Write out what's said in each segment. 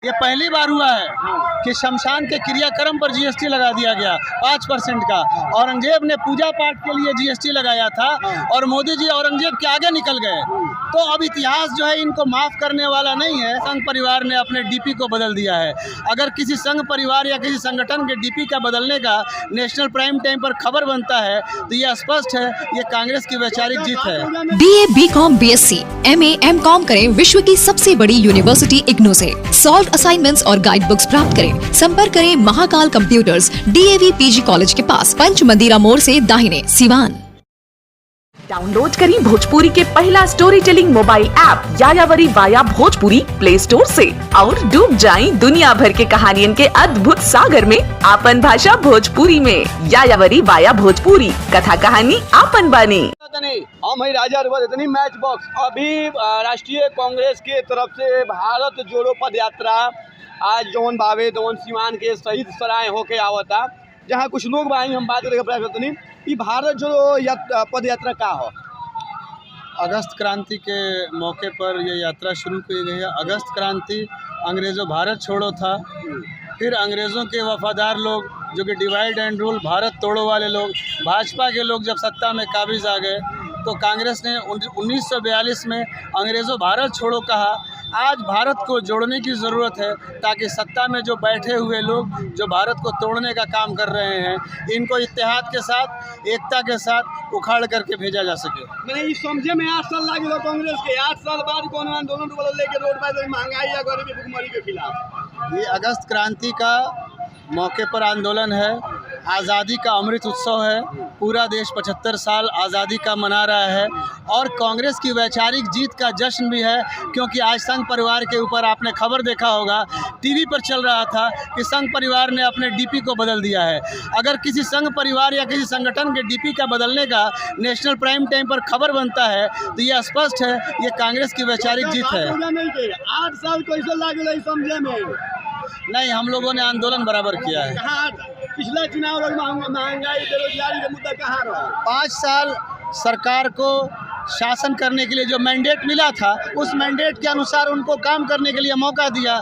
ये पहली बार हुआ है कि शमशान के क्रियाक्रम पर जीएसटी लगा दिया गया 5% का। औरंगजेब ने पूजा पाठ के लिए जीएसटी लगाया था और मोदी जी औरंगजेब के आगे निकल गए। तो अब इतिहास जो है इनको माफ़ करने वाला नहीं है। संघ परिवार ने अपने डीपी को बदल दिया है। अगर किसी संघ परिवार या किसी संगठन के डीपी का बदलने का नेशनल प्राइम टाइम पर खबर बनता है तो ये स्पष्ट है ये कांग्रेस की वैचारिक जीत है। BA, BCom, BSc, MA, MCom करें विश्व की सबसे बड़ी यूनिवर्सिटी इग्नू से। सॉल्व असाइनमेंट्स और गाइड बुक्स प्राप्त करें। संपर्क करें Mahakal computers, DAV PG college के पास, पंच मंदिरा मोड़ से दाहिने, सिवान। डाउनलोड करें भोजपुरी के पहला story telling mobile app यायावरी via Bhojpuri play store से और डूब जाएं दुनिया भर के कहानियन के अद्भुत सागर में आपन भाषा भोजपुरी में। यायावरी वाया भोजपुरी, कथा कहानी आपन बानी। हम ही राजा इतनी मैच बॉक्स। अभी राष्ट्रीय कांग्रेस के तरफ से भारत जोड़ो पद यात्रा आज जौन बावे जौन सीमान के शहीद सराय होके आवता, जहाँ कुछ लोग भाई हम बात करें कि भारत जोड़ो पद यात्रा का हो। अगस्त क्रांति के मौके पर ये यात्रा शुरू की गई है। अगस्त क्रांति अंग्रेज़ों भारत छोड़ो था, फिर अंग्रेज़ों के वफादार लोग जो कि डिवाइड एंड रूल भारत तोड़ो वाले लोग, भाजपा के लोग जब सत्ता में काबिज आ गए तो कांग्रेस ने 1942 में अंग्रेज़ों भारत छोड़ो कहा। आज भारत को जोड़ने की ज़रूरत है ताकि सत्ता में जो बैठे हुए लोग जो भारत को तोड़ने का काम कर रहे हैं इनको इत्तेहाद के साथ, एकता के साथ उखाड़ करके भेजा जा सके। मैंने ये समझे में 8 साल लगे कांग्रेस के। 8 साल बाद कौन आंदोलन लेके रोड पर महंगाई या गरीबी भुखमरी के खिलाफ। ये अगस्त क्रांति का मौके पर आंदोलन है, आज़ादी का अमृत उत्सव है। पूरा देश 75 साल आज़ादी का मना रहा है और कांग्रेस की वैचारिक जीत का जश्न भी है, क्योंकि आज संघ परिवार के ऊपर आपने खबर देखा होगा, टीवी पर चल रहा था कि संघ परिवार ने अपने डीपी को बदल दिया है। अगर किसी संघ परिवार या किसी संगठन के डीपी का बदलने का नेशनल प्राइम टाइम पर खबर बनता है तो ये स्पष्ट है ये कांग्रेस की वैचारिक जीत है। 8 साल कैसे लगे समझे में? नहीं, हम लोगों ने आंदोलन बराबर किया है। पिछला चुनाव महंगाई बेरोजगारी का मुद्दा कहाँ रहा? 5 साल सरकार को शासन करने के लिए जो मैंडेट मिला था उस मैंडेट के अनुसार उनको काम करने के लिए मौका दिया।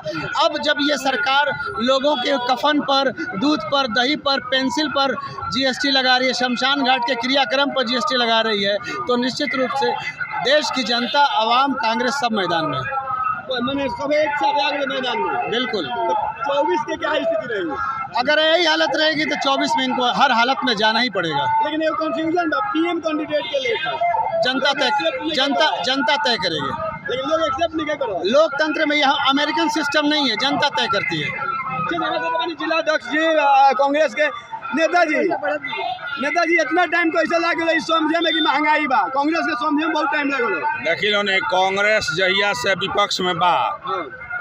अब जब ये सरकार लोगों के कफन पर, दूध पर, दही पर, पेंसिल पर जीएसटी लगा रही है, शमशान घाट के क्रियाक्रम पर जीएसटी लगा रही है, तो निश्चित रूप से देश की जनता, आवाम, कांग्रेस सब मैदान में। मैंने सब एक साथ आगे मैदान में। बिल्कुल। तो 24 के क्या स्थिति रहेगी? अगर यही हालत रहेगी तो 24 में इनको हर हालत में जाना ही पड़ेगा। लेकिन ये कंफ्यूजन पीएम कैंडिडेट के लिए जनता तय करेगी। लेकिन लोग एक्सेप्ट नहीं करो। लोकतंत्र में यह अमेरिकन सिस्टम नहीं है, जनता तय करती है। जिलाध्यक्ष जी कांग्रेस के नेताजी इतना टाइम कैसे लगे समझे में कि महंगाई बा? कांग्रेस के समझे में बहुत टाइम लगे। देखिए कांग्रेस जहिया से विपक्ष में बा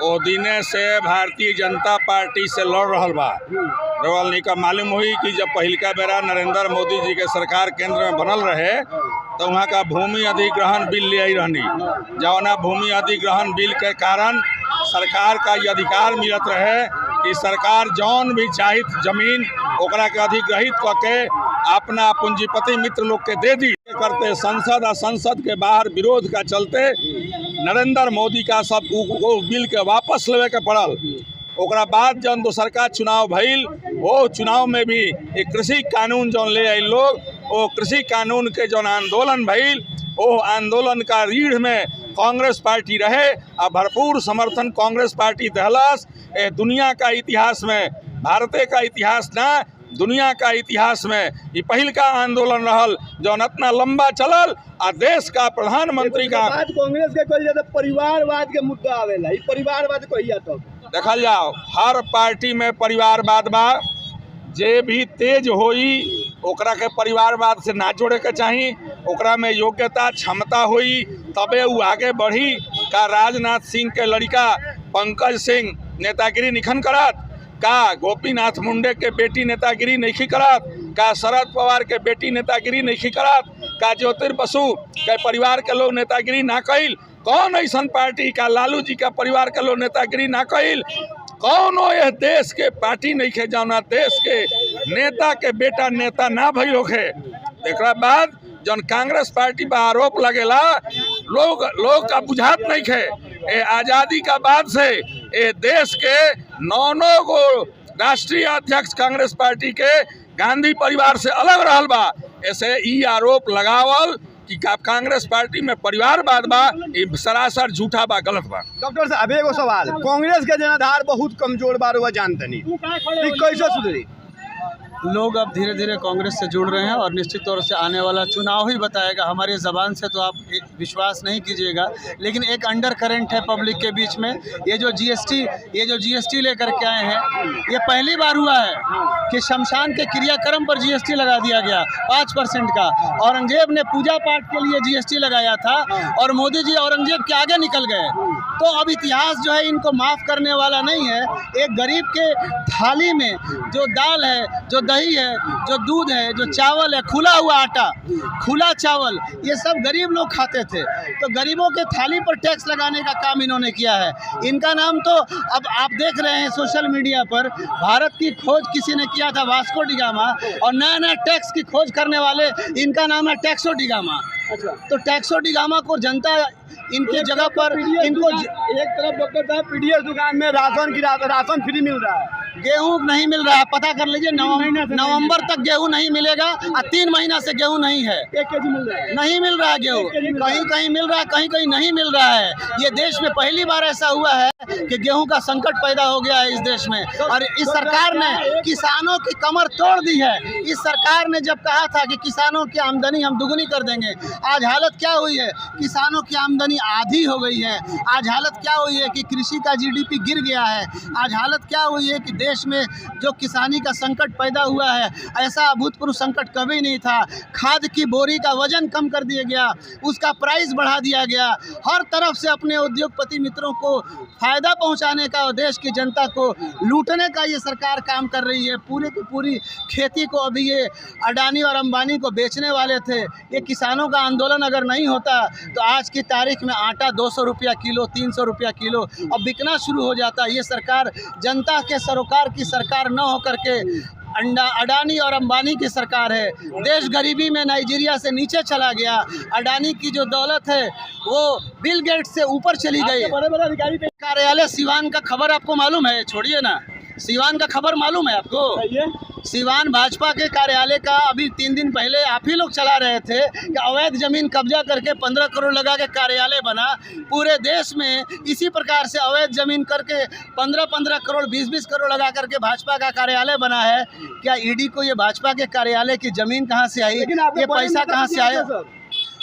ओ दिने से भारतीय जनता पार्टी से लड़ रहा बा। रवल का मालूम हुई कि जब पहिलका बेरा नरेंद्र मोदी जी के सरकार केंद्र में बनल रहे तो वहाँ का भूमि अधिग्रहण बिल ले आई रहनी। जौना भूमि अधिग्रहण बिल के कारण सरकार का ये अधिकार मिलत रहे कि सरकार जौन भी चाहित जमीन ओकरा के अधिग्रहित करके अपना पूंजीपति मित्र लोग के दे दी करते। संसद और संसद के बाहर विरोध का चलते नरेंद्र मोदी का सब बिल के वापस लेवे के पड़ल। ओकरा बाद जौन दोसर का चुनाव भइल वो चुनाव में भी एक कृषि कानून जौन ले आई लोग, वो कृषि कानून के जौन आंदोलन भइल वो आंदोलन का रीढ़ में कांग्रेस पार्टी रहे और भरपूर समर्थन कांग्रेस पार्टी दहलस। दुनिया का इतिहास में, भारत का इतिहास ना दुनिया का इतिहास में ये पहल का आंदोलन रहल जौन इतना लंबा चलल और देश का प्रधानमंत्री का कांग्रेस के कोई ज्यादा परिवारवाद के मुद्दा आवेला। ये परिवारवाद कहिया तो देखल जाओ हर पार्टी में परिवारवाद बा। जे भी तेज होई ओकरा के परिवारवाद से ना जोड़े के चाही। ओकरा में योग्यता क्षमता होई तबे वो आगे बढ़ी। का राजनाथ सिंह के लड़का पंकज सिंह नेतागिरी निखन करत? का गोपीनाथ मुंडे के बेटी नेतागिरी नहीं करत? का शरद पवार के बेटी नेतागिरी नहीं करत? का ज्योतिर्मय बसु के परिवार के लोग नेतागिरी ना कइल? कौन ऐसा पार्टी का लालू जी का परिवार के लोग नेतागिरी ना कइल? कौनो यह देश के पार्टी नहीं खे जौना देश के नेता के बेटा नेता ना भई होखे। एक बाद जौन कांग्रेस पार्टी पर आरोप लगेला लोग का बुझात नहीं खे। आज़ादी का बाद से ये देश के 9 गो राष्ट्रीय अध्यक्ष कांग्रेस पार्टी के गांधी परिवार से अलग रहल बा। ऐसे ई आरोप लगावल कि कांग्रेस पार्टी में परिवारवाद बा, ये सरासर झूठा बा, गलत बा। डॉक्टर साहब एगो सवाल, कांग्रेस के जनाधार बहुत कमजोर बार हुआ जानतनी, कैसे सुधरी? लोग अब धीरे धीरे कांग्रेस से जुड़ रहे हैं और निश्चित तौर से आने वाला चुनाव ही बताएगा। हमारी ज़बान से तो आप विश्वास नहीं कीजिएगा, लेकिन एक अंडर करंट है पब्लिक के बीच में। ये जो जीएसटी लेकर के आए हैं, ये पहली बार हुआ है कि शमशान के क्रियाक्रम पर जीएसटी लगा दिया गया 5% का। औरंगजेब ने पूजा पाठ के लिए जीएसटी लगाया था और मोदी जी औरंगजेब के आगे निकल गए। तो अब इतिहास जो है इनको माफ़ करने वाला नहीं है। एक गरीब के थाली में जो दाल है, जो दही है, जो दूध है, जो चावल है, खुला हुआ आटा, खुला चावल, ये सब गरीब लोग खाते थे। तो गरीबों के थाली पर टैक्स लगाने का काम इन्होंने किया है। इनका नाम तो अब आप देख रहे हैं सोशल मीडिया पर, भारत की खोज किसी ने किया था, वास्को डिगामा, और नया नया टैक्स की खोज करने वाले, इनका नाम है टैक्सो डिगामा। अच्छा, तो टैक्सो डिगामा को जनता इनकी जगह पर इनको एक तरफ डॉक्टर साहब पीडीएस दुकान में राशन फ्री मिल रहा है, गेहूं नहीं मिल रहा है, पता कर लीजिए। नवंबर तक गेहूं नहीं मिलेगा और 3 महीना से गेहूं नहीं है। 1 केजी मिल रहा है, नहीं मिल रहा है गेहूं, कहीं कहीं मिल रहा है, कहीं कहीं नहीं मिल रहा है। ये देश में पहली बार ऐसा हुआ है कि गेहूं का संकट पैदा हो गया है इस देश में। और इस सरकार ने किसानों की कमर तोड़ दी है। इस सरकार ने जब कहा था कि किसानों की आमदनी हम दुगनी कर देंगे, आज हालत क्या हुई है? किसानों की आमदनी आधी हो गई है। आज हालत क्या हुई है कि कृषि का जीडीपी गिर गया है। आज हालत क्या हुई है कि देश में जो किसानी का संकट पैदा हुआ है, ऐसा अभूतपूर्व संकट कभी नहीं था। खाद की बोरी का वजन कम कर दिया गया, उसका प्राइस बढ़ा दिया गया। हर तरफ से अपने उद्योगपति मित्रों को फायदा पहुंचाने का और देश की जनता को लूटने का ये सरकार काम कर रही है। पूरी की पूरी खेती को अभी ये अडानी और अंबानी को बेचने वाले थे। ये किसानों का आंदोलन अगर नहीं होता तो आज की तारीख में आटा 200 रुपया किलो, 300 रुपया किलो अब बिकना शुरू हो जाता। ये सरकार जनता के सरोकार की सरकार न होकर के अडानी और अंबानी की सरकार है। देश गरीबी में नाइजीरिया से नीचे चला गया। अडानी की जो दौलत है वो बिल गेट्स से ऊपर चली गई। बड़े अधिकारी कार्यालय सिवान का खबर आपको मालूम है? छोड़िए ना, सिवान का खबर मालूम है आपको? सिवान भाजपा के कार्यालय का अभी 3 दिन पहले आप ही लोग चला रहे थे कि अवैध जमीन कब्जा करके 15 करोड़ लगा के कार्यालय बना। पूरे देश में इसी प्रकार से अवैध जमीन करके 15-15 करोड़, 20-20 करोड़ लगा करके भाजपा का कार्यालय बना है। क्या ईडी को ये भाजपा के कार्यालय की जमीन कहाँ से आई, ये पैसा कहाँ से आया?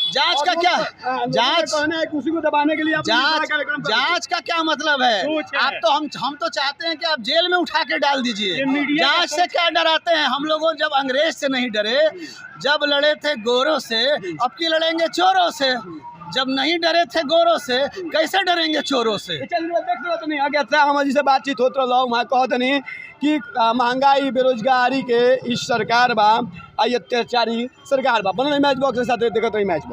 जांच का क्या, उसी को दबाने के लिए जांच का क्या मतलब है? आप तो हम तो चाहते हैं कि आप जेल में उठा के डाल दीजिए। जांच से क्या डराते हैं? हम लोगों जब अंग्रेज से नहीं डरे, जब लड़े थे गोरों से, अब की लड़ेंगे चोरों से। जब नहीं डरे थे गोरों से, कैसे डरेंगे चोरों से? हमारी से बातचीत होत रहा, वहाँ कहत नहीं कि महंगाई बेरोजगारी के इस सरकार बा, अत्याचारी सरकार बा। बनल मैच बॉक्स के साथ देखते मैच बॉक्स।